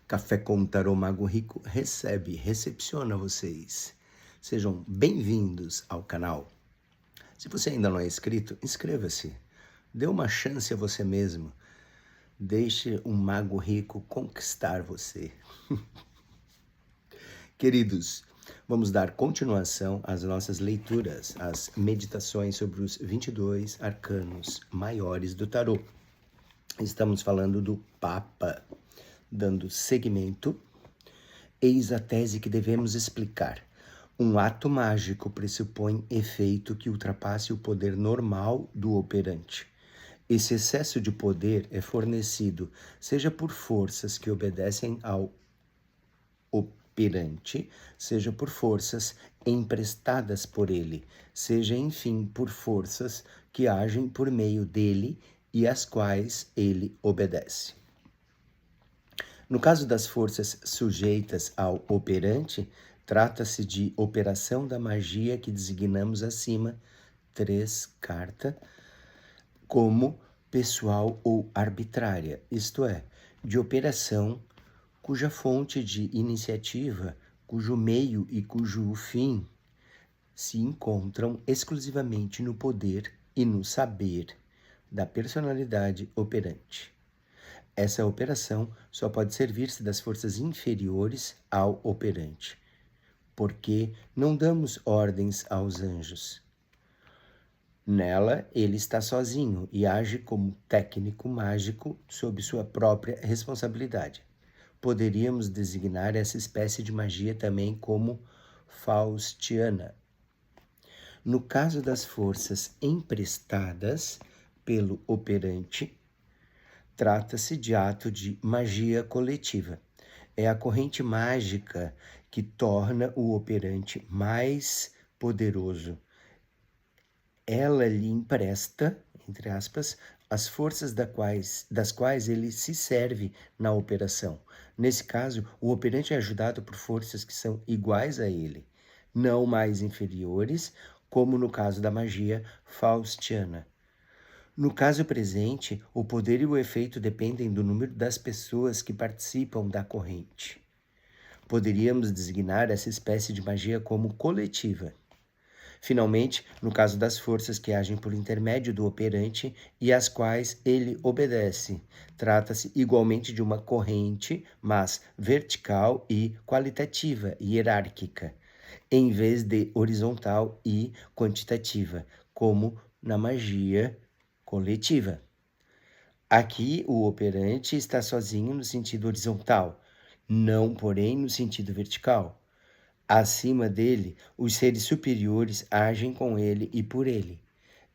Café com Tarô Mago Rico recepciona vocês. Sejam bem-vindos ao canal. Se você ainda não é inscrito, inscreva-se. Dê uma chance a você mesmo. Deixe um Mago Rico conquistar você. Queridos, vamos dar continuação às nossas leituras, às meditações sobre os 22 arcanos maiores do tarô. Estamos falando do Papa. Dando seguimento, eis a tese que devemos explicar. Um ato mágico pressupõe efeito que ultrapasse o poder normal do operante. Esse excesso de poder é fornecido, seja por forças que obedecem ao operante, seja por forças emprestadas por ele, seja, enfim, por forças que agem por meio dele e às quais ele obedece. No caso das forças sujeitas ao operante, trata-se de operação da magia que designamos acima, 3 carta, como pessoal ou arbitrária, isto é, de operação cuja fonte de iniciativa, cujo meio e cujo fim se encontram exclusivamente no poder e no saber da personalidade operante. Essa operação só pode servir-se das forças inferiores ao operante, porque não damos ordens aos anjos. Nela, ele está sozinho e age como técnico mágico sob sua própria responsabilidade. Poderíamos designar essa espécie de magia também como faustiana. No caso das forças emprestadas pelo operante, trata-se de ato de magia coletiva. É a corrente mágica que torna o operante mais poderoso. Ela lhe empresta, entre aspas, as forças das quais ele se serve na operação. Nesse caso, o operante é ajudado por forças que são iguais a ele, não mais inferiores, como no caso da magia faustiana. No caso presente, o poder e o efeito dependem do número das pessoas que participam da corrente. Poderíamos designar essa espécie de magia como coletiva. Finalmente, no caso das forças que agem por intermédio do operante e às quais ele obedece, trata-se igualmente de uma corrente, mas vertical e qualitativa, hierárquica, em vez de horizontal e quantitativa, como na magia coletiva. Aqui, o operante está sozinho no sentido horizontal, não, porém, no sentido vertical. Acima dele, os seres superiores agem com ele e por ele.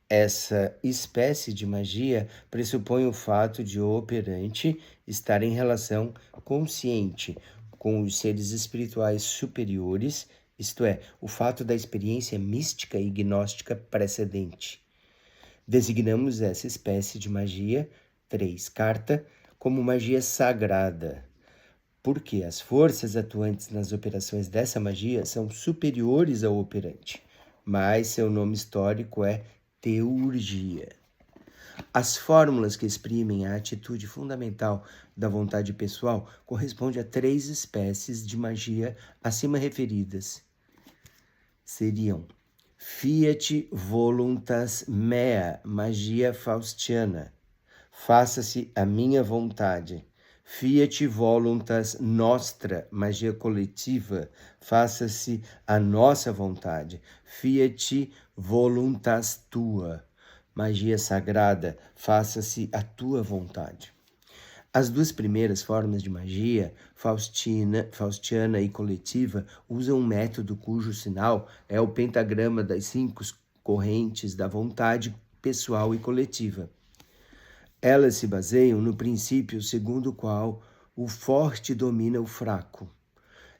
Essa espécie de magia pressupõe o fato de o operante estar em relação consciente com os seres espirituais superiores, isto é, o fato da experiência mística e gnóstica precedente. Designamos essa espécie de magia, 3 carta, como magia sagrada, porque as forças atuantes nas operações dessa magia são superiores ao operante, mas seu nome histórico é teurgia. As fórmulas que exprimem a atitude fundamental da vontade pessoal correspondem a 3 espécies de magia acima referidas. Seriam Fiat voluntas mea, magia faustiana. Faça-se a minha vontade. Fiat voluntas nostra, magia coletiva. Faça-se a nossa vontade. Fiat voluntas tua, magia sagrada. Faça-se a tua vontade. As 2 primeiras formas de magia, faustiana e coletiva, usam um método cujo sinal é o pentagrama das 5 correntes da vontade pessoal e coletiva. Elas se baseiam no princípio segundo o qual o forte domina o fraco.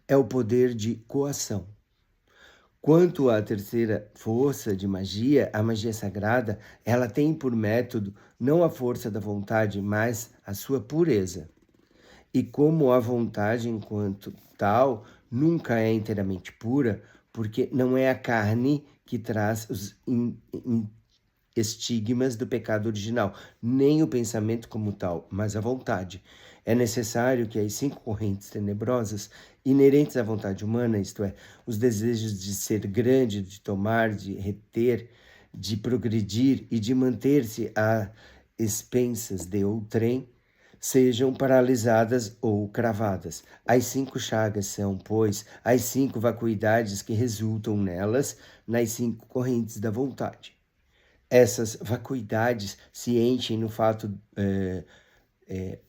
É o poder de coação. Quanto à terceira força de magia, a magia sagrada, ela tem por método não a força da vontade, mas a sua pureza. E como a vontade, enquanto tal, nunca é inteiramente pura, porque não é a carne que traz os estigmas do pecado original, nem o pensamento como tal, mas a vontade. É necessário que as 5 correntes tenebrosas inerentes à vontade humana, isto é, os desejos de ser grande, de tomar, de reter, de progredir e de manter-se a expensas de outrem, sejam paralisadas ou cravadas. As 5 chagas são, pois, as 5 vacuidades que resultam nelas, nas 5 correntes da vontade. Essas vacuidades se enchem no fato,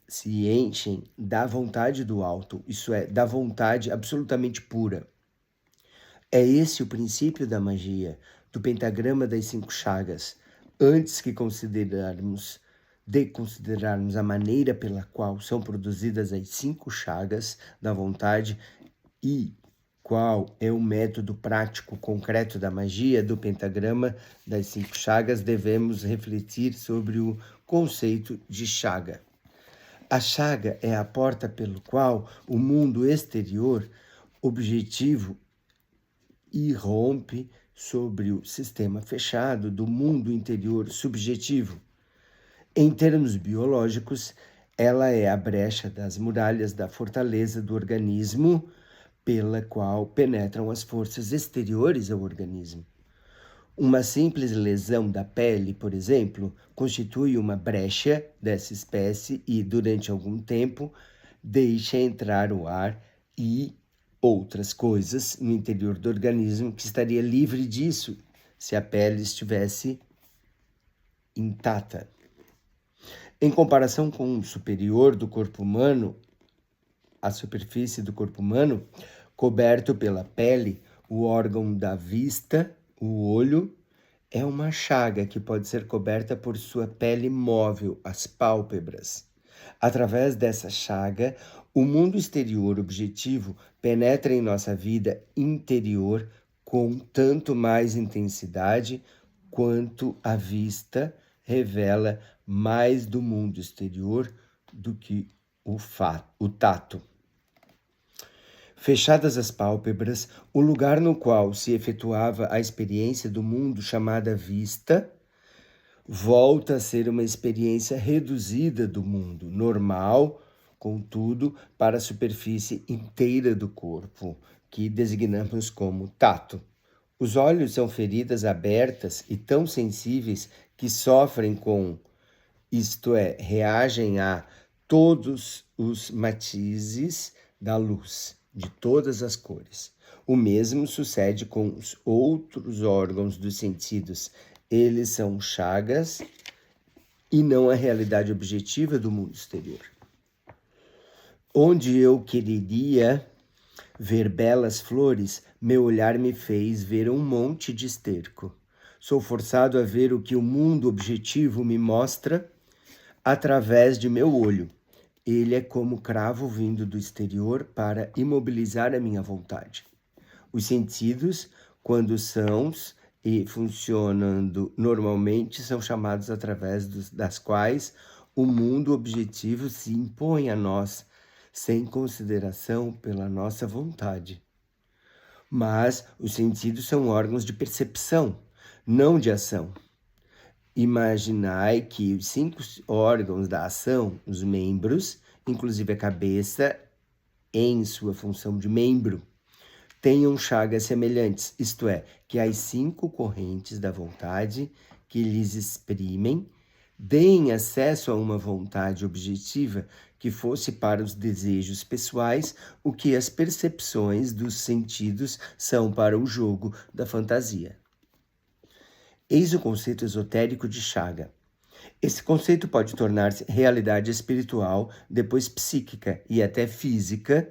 se enchem da vontade do alto, isso é, da vontade absolutamente pura. É esse o princípio da magia, do pentagrama das 5 chagas. Antes que considerarmos a maneira pela qual são produzidas as 5 chagas da vontade e qual é o método prático concreto da magia do pentagrama das 5 chagas, devemos refletir sobre o conceito de chaga. A chaga é a porta pelo qual o mundo exterior objetivo irrompe sobre o sistema fechado do mundo interior subjetivo. Em termos biológicos, ela é a brecha das muralhas da fortaleza do organismo, pela qual penetram as forças exteriores ao organismo. Uma simples lesão da pele, por exemplo, constitui uma brecha dessa espécie e, durante algum tempo, deixa entrar o ar e outras coisas no interior do organismo que estaria livre disso se a pele estivesse intacta. Em comparação com o superior do corpo humano, a superfície do corpo humano, coberto pela pele, o órgão da vista, o olho, é uma chaga que pode ser coberta por sua pele móvel, as pálpebras. Através dessa chaga, o mundo exterior objetivo penetra em nossa vida interior com tanto mais intensidade quanto a vista revela mais do mundo exterior do que o tato. Fechadas as pálpebras, o lugar no qual se efetuava a experiência do mundo chamada vista volta a ser uma experiência reduzida do mundo normal, contudo, para a superfície inteira do corpo, que designamos como tato. Os olhos são feridas abertas e tão sensíveis que sofrem com, isto é, reagem a todos os matizes da luz, de todas as cores. O mesmo sucede com os outros órgãos dos sentidos. Eles são chagas e não a realidade objetiva do mundo exterior. Onde eu quereria ver belas flores, meu olhar me fez ver um monte de esterco. Sou forçado a ver o que o mundo objetivo me mostra através de meu olho. Ele é como cravo vindo do exterior para imobilizar a minha vontade. Os sentidos, quando são e funcionando normalmente, são chamados através das quais o mundo objetivo se impõe a nós, sem consideração pela nossa vontade. Mas os sentidos são órgãos de percepção, não de ação. Imaginai que os 5 órgãos da ação, os membros, inclusive a cabeça, em sua função de membro, tenham chagas semelhantes, isto é, que as 5 correntes da vontade que lhes exprimem deem acesso a uma vontade objetiva que fosse para os desejos pessoais o que as percepções dos sentidos são para o jogo da fantasia. Eis o conceito esotérico de chaga. Esse conceito pode tornar-se realidade espiritual, depois psíquica e até física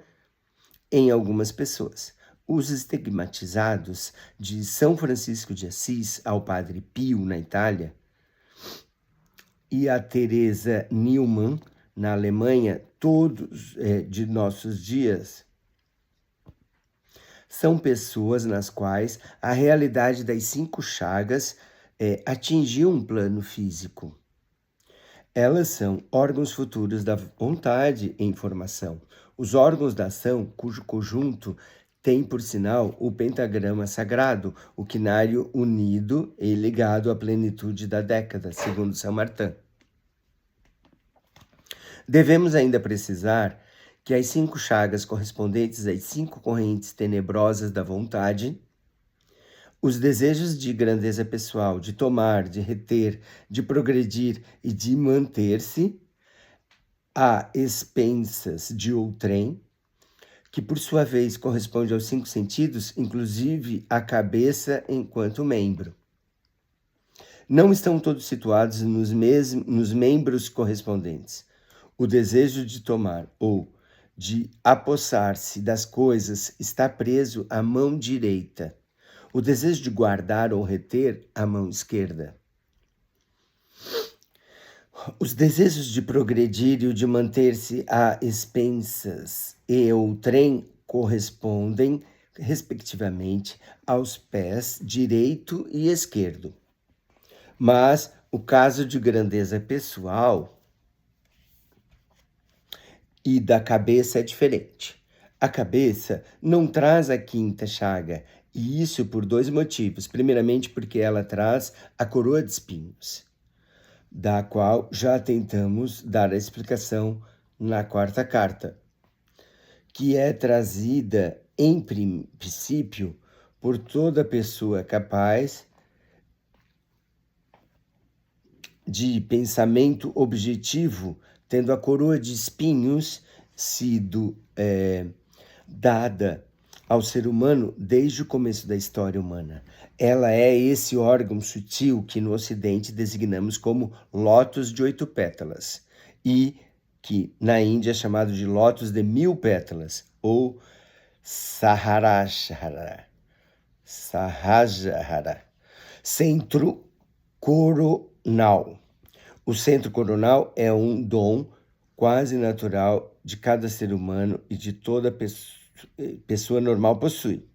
em algumas pessoas. Os estigmatizados de São Francisco de Assis ao Padre Pio, na Itália, e a Teresa Neumann, na Alemanha, todos de nossos dias, são pessoas nas quais a realidade das 5 chagas atingiu um plano físico. Elas são órgãos futuros da vontade em formação. Os órgãos da ação, cujo conjunto tem, por sinal, o pentagrama sagrado, o quinário unido e ligado à plenitude da década, segundo São Martin. Devemos ainda precisar que as 5 chagas correspondentes às 5 correntes tenebrosas da vontade, os desejos de grandeza pessoal, de tomar, de reter, de progredir e de manter-se, a expensas de outrem, que por sua vez corresponde aos 5 sentidos, inclusive a cabeça enquanto membro. Não estão todos situados nos membros correspondentes. O desejo de tomar ou de apossar-se das coisas está preso à mão direita. O desejo de guardar ou reter à mão esquerda. Os desejos de progredir e o de manter-se a expensas e outrem correspondem, respectivamente, aos pés direito e esquerdo. Mas o caso de grandeza pessoal e da cabeça é diferente. A cabeça não traz a 5ª chaga, e isso por 2 motivos. Primeiramente, porque ela traz a coroa de espinhos, da qual já tentamos dar a explicação na 4ª carta, que é trazida, em princípio, por toda pessoa capaz de pensamento objetivo, tendo a coroa de espinhos sido dada ao ser humano desde o começo da história humana. Ela é esse órgão sutil que no Ocidente designamos como lótus de 8 pétalas e que na Índia é chamado de lótus de 1000 pétalas ou Sahasrara, centro coronal. O centro coronal é um dom quase natural de cada ser humano e de toda pessoa normal possui.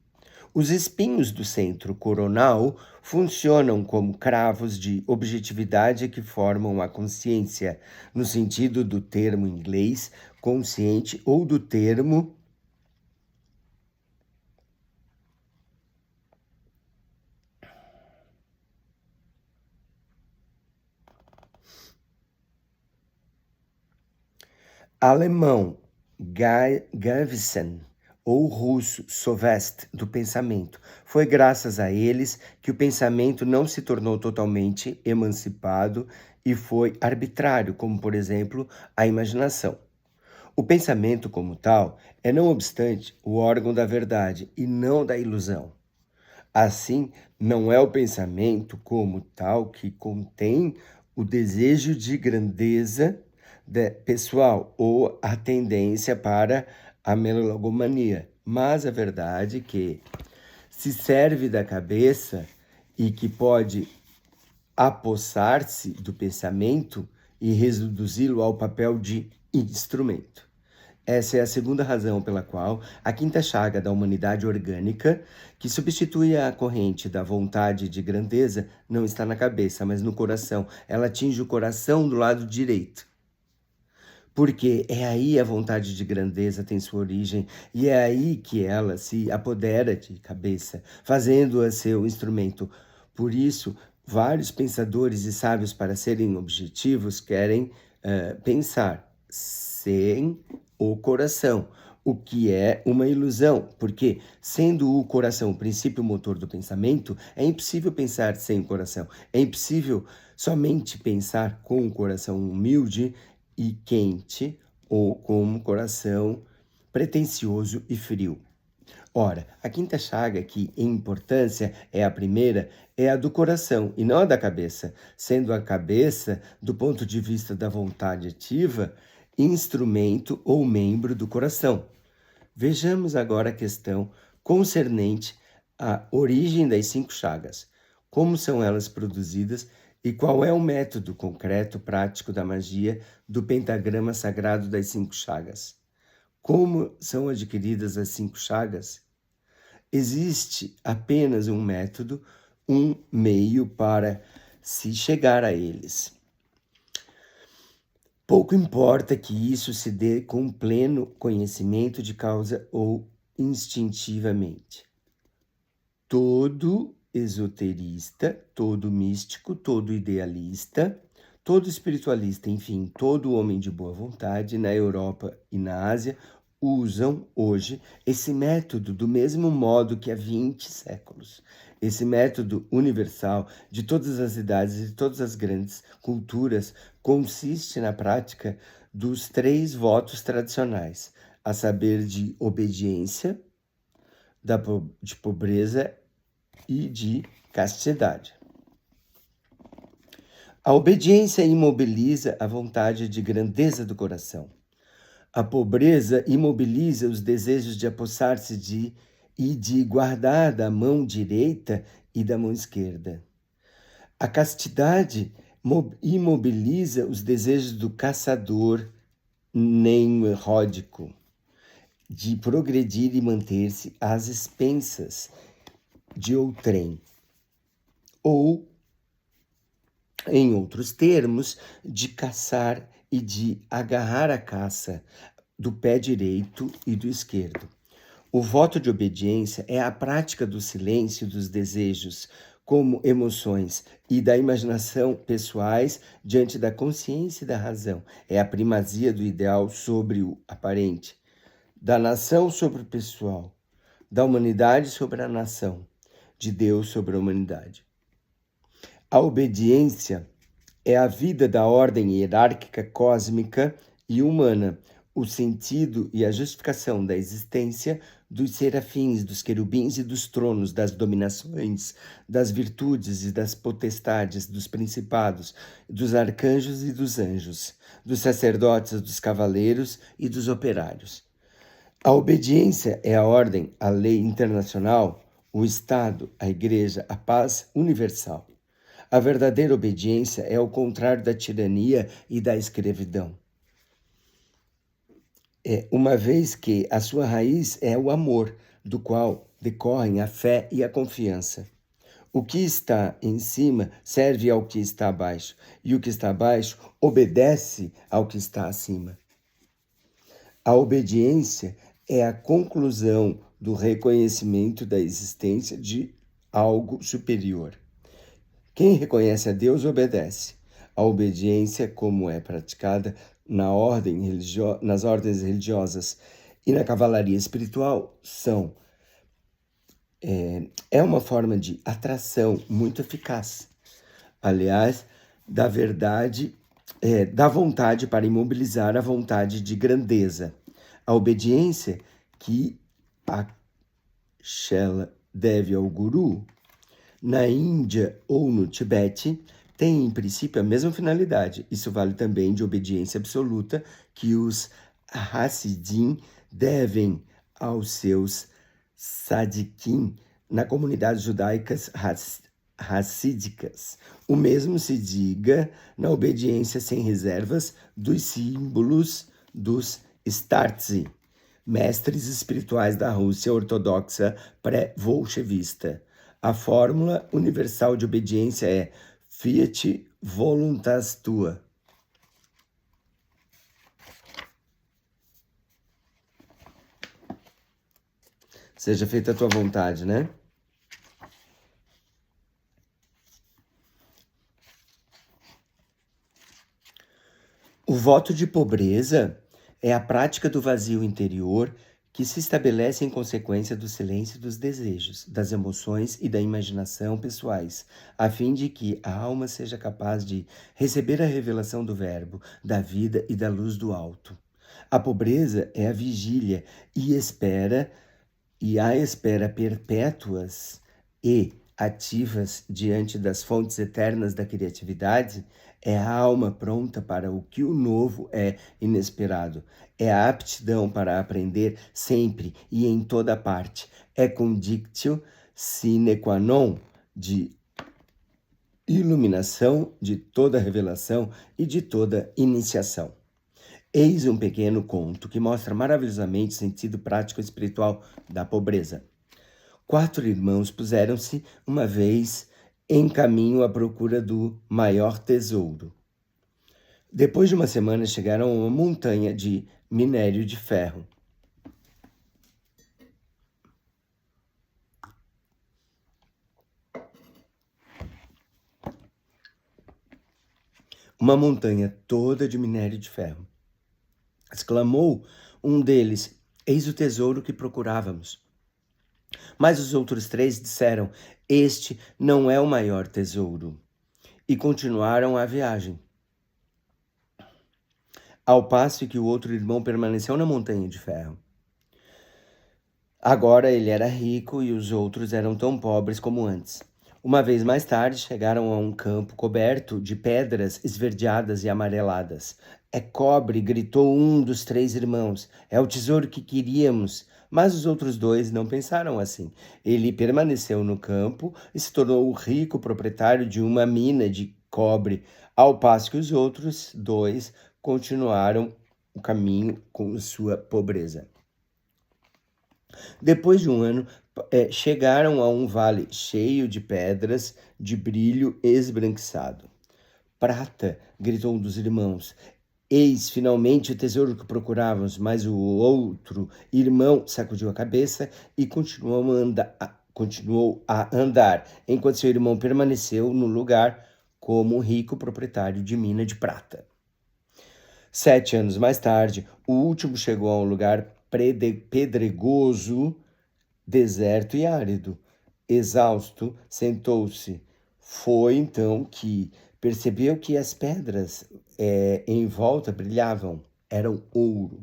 Os espinhos do centro coronal funcionam como cravos de objetividade que formam a consciência, no sentido do termo inglês consciente ou do termo alemão Gewissen ou russo Sovest do pensamento. Foi graças a eles que o pensamento não se tornou totalmente emancipado e foi arbitrário, como por exemplo a imaginação. O pensamento como tal é, não obstante, o órgão da verdade e não da ilusão. Assim, não é o pensamento como tal que contém o desejo de grandeza pessoal ou a tendência para a megalomania, mas a verdade que se serve da cabeça e que pode apossar-se do pensamento e reduzi-lo ao papel de instrumento. Essa é a segunda razão pela qual a 5ª chaga da humanidade orgânica, que substitui a corrente da vontade de grandeza, não está na cabeça, mas no coração. Ela atinge o coração do lado direito. Porque é aí a vontade de grandeza tem sua origem e é aí que ela se apodera de cabeça, fazendo-a seu instrumento. Por isso, vários pensadores e sábios, para serem objetivos, querem pensar sem o coração, o que é uma ilusão, porque, sendo o coração o princípio motor do pensamento, é impossível pensar sem o coração. É impossível somente pensar com o coração humilde e quente ou com um coração pretensioso e frio. Ora, a 5ª chaga, que em importância é a primeira, é a do coração e não a da cabeça, sendo a cabeça, do ponto de vista da vontade ativa, instrumento ou membro do coração. Vejamos agora a questão concernente à origem das 5 chagas, como são elas produzidas e qual é o método concreto, prático da magia do pentagrama sagrado das 5 chagas. Como são adquiridas as 5 chagas? Existe apenas um método, um meio para se chegar a eles. Pouco importa que isso se dê com pleno conhecimento de causa ou instintivamente. Todo esoterista, todo místico, todo idealista, todo espiritualista, enfim, todo homem de boa vontade na Europa e na Ásia usam hoje esse método do mesmo modo que há 20 séculos. Esse método universal de todas as idades e de todas as grandes culturas consiste na prática dos 3 votos tradicionais, a saber de obediência, de pobreza e de castidade. A obediência imobiliza a vontade de grandeza do coração. A pobreza imobiliza os desejos de apossar-se e de guardar da mão direita e da mão esquerda. A castidade imobiliza os desejos do caçador nemródico, de progredir e manter-se às expensas de outrem, ou, em outros termos, de caçar e de agarrar a caça do pé direito e do esquerdo. O voto de obediência é a prática do silêncio dos desejos como emoções e da imaginação pessoais diante da consciência e da razão. É a primazia do ideal sobre o aparente, da nação sobre o pessoal, da humanidade sobre a nação, de Deus sobre a humanidade. A obediência é a vida da ordem hierárquica cósmica e humana, o sentido e a justificação da existência dos serafins, dos querubins e dos tronos, das dominações, das virtudes e das potestades, dos principados, dos arcanjos e dos anjos, dos sacerdotes, dos cavaleiros e dos operários. A obediência é a ordem, a lei internacional, o Estado, a Igreja, a paz universal. A verdadeira obediência é o contrário da tirania e da escravidão. Uma vez que a sua raiz é o amor, do qual decorrem a fé e a confiança. O que está em cima serve ao que está abaixo, e o que está abaixo obedece ao que está acima. A obediência é a conclusão do reconhecimento da existência de algo superior. Quem reconhece a Deus obedece. A obediência, como é praticada nas ordens religiosas e na cavalaria espiritual, é uma forma de atração muito eficaz. Aliás, da verdade, da vontade para imobilizar a vontade de grandeza. A obediência que a Shela deve ao Guru, na Índia ou no Tibete, tem em princípio a mesma finalidade. Isso vale também de obediência absoluta que os Hasidim devem aos seus Sadikim na comunidade judaicas racídicas. O mesmo se diga na obediência sem reservas dos símbolos dos Startzi, mestres espirituais da Rússia ortodoxa pré-bolchevista. A fórmula universal de obediência é Fiat voluntas tua. Seja feita a tua vontade, né? O voto de pobreza é a prática do vazio interior que se estabelece em consequência do silêncio dos desejos, das emoções e da imaginação pessoais, a fim de que a alma seja capaz de receber a revelação do Verbo, da vida e da luz do alto. A pobreza é a vigília e a espera perpétuas e ativas diante das fontes eternas da criatividade, é a alma pronta para o que o novo é inesperado. É a aptidão para aprender sempre e em toda parte. É condictio sine qua non de iluminação, de toda revelação e de toda iniciação. Eis um pequeno conto que mostra maravilhosamente o sentido prático e espiritual da pobreza. 4 irmãos puseram-se uma vez em caminho à procura do maior tesouro. Depois de uma semana chegaram a uma montanha de minério de ferro. uma montanha toda de minério de ferro. Exclamou um deles: eis o tesouro que procurávamos. Mas os outros 3 disseram: este não é o maior tesouro. E continuaram a viagem. Ao passo que o outro irmão permaneceu na montanha de ferro. Agora ele era rico e os outros eram tão pobres como antes. Uma vez mais tarde, chegaram a um campo coberto de pedras esverdeadas e amareladas. É cobre, gritou um dos 3 irmãos. É o tesouro que queríamos. Mas os outros 2 não pensaram assim. Ele permaneceu no campo e se tornou o rico proprietário de uma mina de cobre, ao passo que os outros 2 continuaram o caminho com sua pobreza. Depois de um ano, chegaram a um vale cheio de pedras de brilho esbranquiçado. Prata, gritou um dos irmãos. Eis finalmente o tesouro que procurávamos, mas o outro irmão sacudiu a cabeça e continuou a andar, enquanto seu irmão permaneceu no lugar como rico proprietário de mina de prata. 7 anos mais tarde, o último chegou a um lugar pedregoso, deserto e árido. Exausto, sentou-se. Foi então que percebeu que as pedras em volta brilhavam, eram ouro.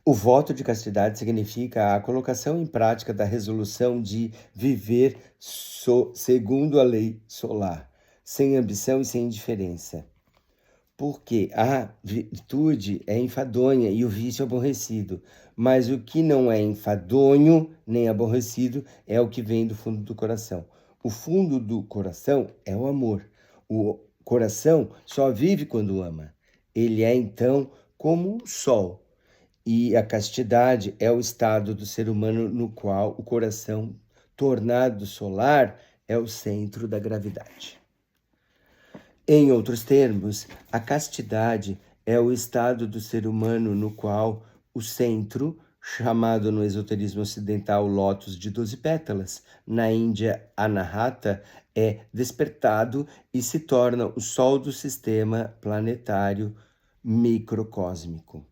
O voto de castidade significa a colocação em prática da resolução de viver segundo a lei solar, sem ambição e sem indiferença. Porque a virtude é enfadonha e o vício aborrecido, mas o que não é enfadonho nem aborrecido é o que vem do fundo do coração. O fundo do coração é o amor. O coração só vive quando ama. Ele é então como o sol. E a castidade é o estado do ser humano no qual o coração, tornado solar, é o centro da gravidade. Em outros termos, a castidade é o estado do ser humano no qual o centro, chamado no esoterismo ocidental lótus de 12 pétalas, na Índia Anahata, é despertado e se torna o sol do sistema planetário microcósmico.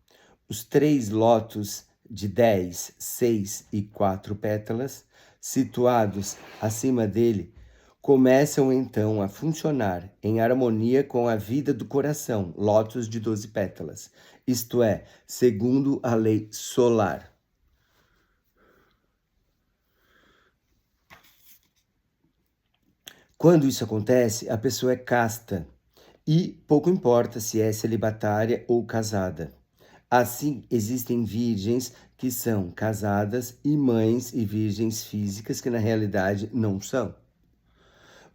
Os 3 lótus de 10, 6 e 4 pétalas, situados acima dele, começam então a funcionar em harmonia com a vida do coração, lótus de 12 pétalas, isto é, segundo a lei solar. Quando isso acontece, a pessoa é casta e pouco importa se é celibatária ou casada. Assim, existem virgens que são casadas e mães e virgens físicas que na realidade não são.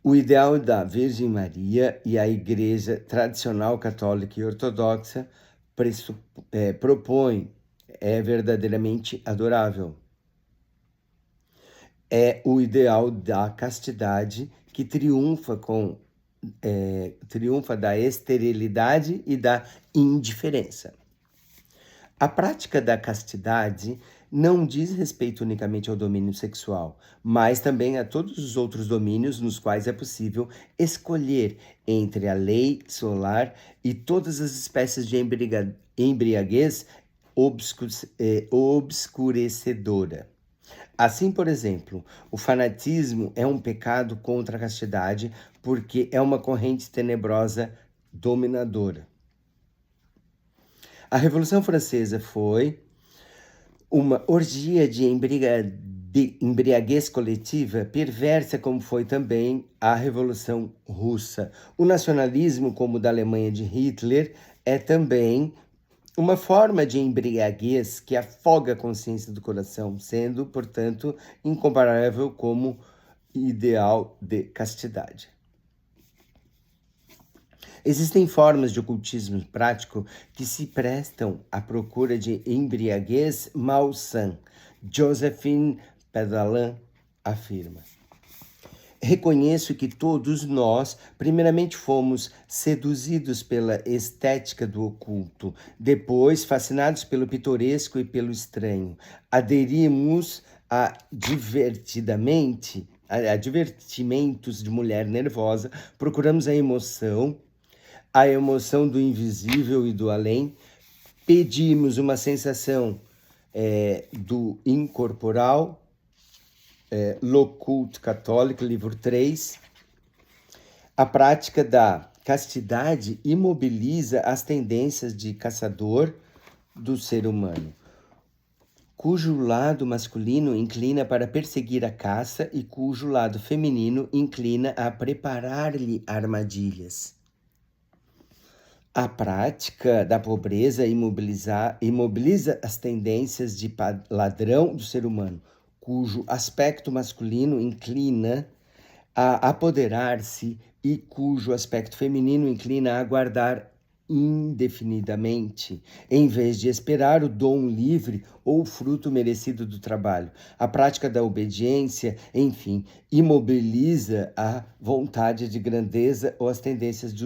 O ideal da Virgem Maria e a Igreja tradicional católica e ortodoxa propõe é verdadeiramente adorável. É o ideal da castidade que triunfa da esterilidade e da indiferença. A prática da castidade não diz respeito unicamente ao domínio sexual, mas também a todos os outros domínios nos quais é possível escolher entre a lei solar e todas as espécies de embriaguez obscurecedora. Assim, por exemplo, o fanatismo é um pecado contra a castidade porque é uma corrente tenebrosa dominadora. A Revolução Francesa foi uma orgia de embriaguez coletiva perversa, como foi também a Revolução Russa. O nacionalismo, como o da Alemanha de Hitler, é também uma forma de embriaguez que afoga a consciência do coração, sendo, portanto, incomparável como ideal de castidade. Existem formas de ocultismo prático que se prestam à procura de embriaguez malsã. Josephine Pedalin afirma. Reconheço que todos nós, primeiramente, fomos seduzidos pela estética do oculto, depois, fascinados pelo pitoresco e pelo estranho, aderimos divertidamente advertimentos de mulher nervosa, procuramos a emoção do invisível e do além, pedimos uma sensação do incorporal, L'Occult Catholic, livro 3. A prática da castidade imobiliza as tendências de caçador do ser humano, cujo lado masculino inclina para perseguir a caça e cujo lado feminino inclina a preparar-lhe armadilhas. A prática da pobreza imobiliza as tendências de ladrão do ser humano, cujo aspecto masculino inclina a apoderar-se e cujo aspecto feminino inclina a aguardar indefinidamente, em vez de esperar o dom livre ou o fruto merecido do trabalho. A prática da obediência, enfim, imobiliza a vontade de grandeza ou as tendências de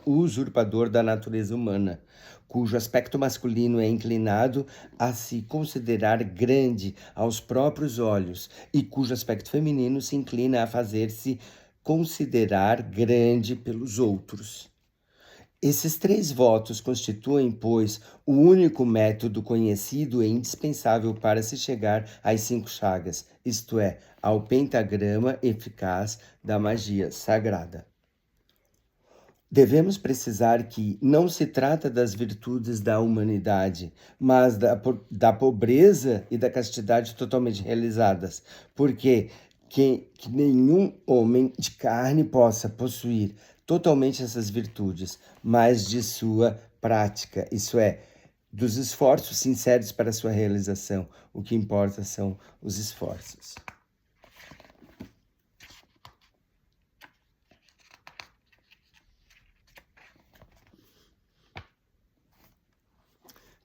usurpador da natureza humana, cujo aspecto masculino é inclinado a se considerar grande aos próprios olhos e cujo aspecto feminino se inclina a fazer-se considerar grande pelos outros. Esses 3 votos constituem, pois, o único método conhecido e indispensável para se chegar às 5 chagas, isto é, ao pentagrama eficaz da magia sagrada. Devemos precisar que não se trata das virtudes da humanidade, mas da pobreza e da castidade totalmente realizadas, porque que nenhum homem de carne possa possuir totalmente essas virtudes, mas de sua prática, isso é, dos esforços sinceros para sua realização. O que importa são os esforços.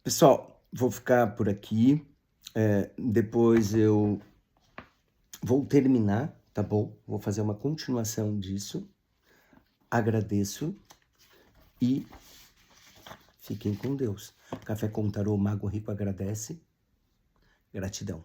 Pessoal, vou ficar por aqui. Depois eu vou terminar, tá bom? Vou fazer uma continuação disso. Agradeço e fiquem com Deus. Café com Tarô, Mago Rico agradece. Gratidão.